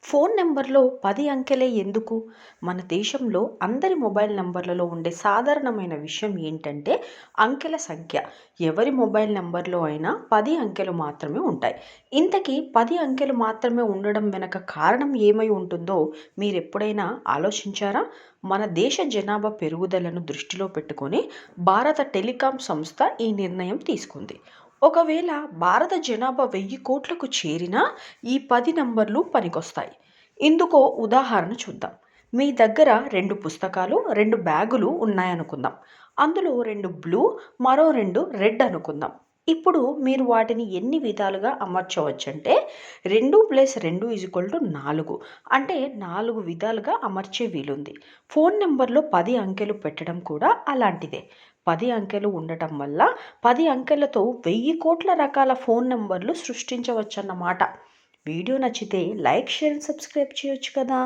Phone నెంబర్లో 10 అంకెలే ఎందుకు? మన దేశంలో అందరి మొబైల్ నంబర్లలో ఉండే సాధారణమైన విషయం ఏంటంటే అంకెల సంఖ్య. ఎవరి మొబైల్ నంబర్లో అయినా 10 అంకెలు మాత్రమే ఉంటాయి. ఇంతకీ 10 అంకెలు మాత్రమే ఉండడం వెనక కారణం ఏమై ఉంటుందో మీరెప్పుడైనా ఆలోచించారా? మన దేశ జనాభా పెరుగుదలను దృష్టిలో పెట్టుకొని భారత టెలికాం సంస్థ ఈ నిర్ణయం తీసుకుంది. ఒకవేళ భారత జనాభా 1000 కోట్లకు చేరినా ఈ 10 నంబర్లు పనికొస్తాయి. ఇందుకో ఉదాహరణ చూద్దాం. మీ దగ్గర 2 పుస్తకాలు, 2 బ్యాగులు ఉన్నాయనుకుందాం. అందులో 2 బ్లూ, మరో 2 రెడ్ అనుకుందాం. ఇప్పుడు మీరు వాటిని ఎన్ని విధాలుగా అమర్చవచ్చంటే 2+2 4. అంటే 4 విధాలుగా అమర్చే వీలుంది. ఫోన్ నెంబర్లో 10 అంకెలు పెట్టడం కూడా అలాంటిదే. 10 అంకెలు ఉండటం వల్ల 10 అంకెలతో 1000 కోట్ల రకాల ఫోన్ నంబర్లు సృష్టించవచ్చన్నమాట. వీడియో నచ్చితే లైక్, షేర్, సబ్స్క్రైబ్ చేయొచ్చు కదా.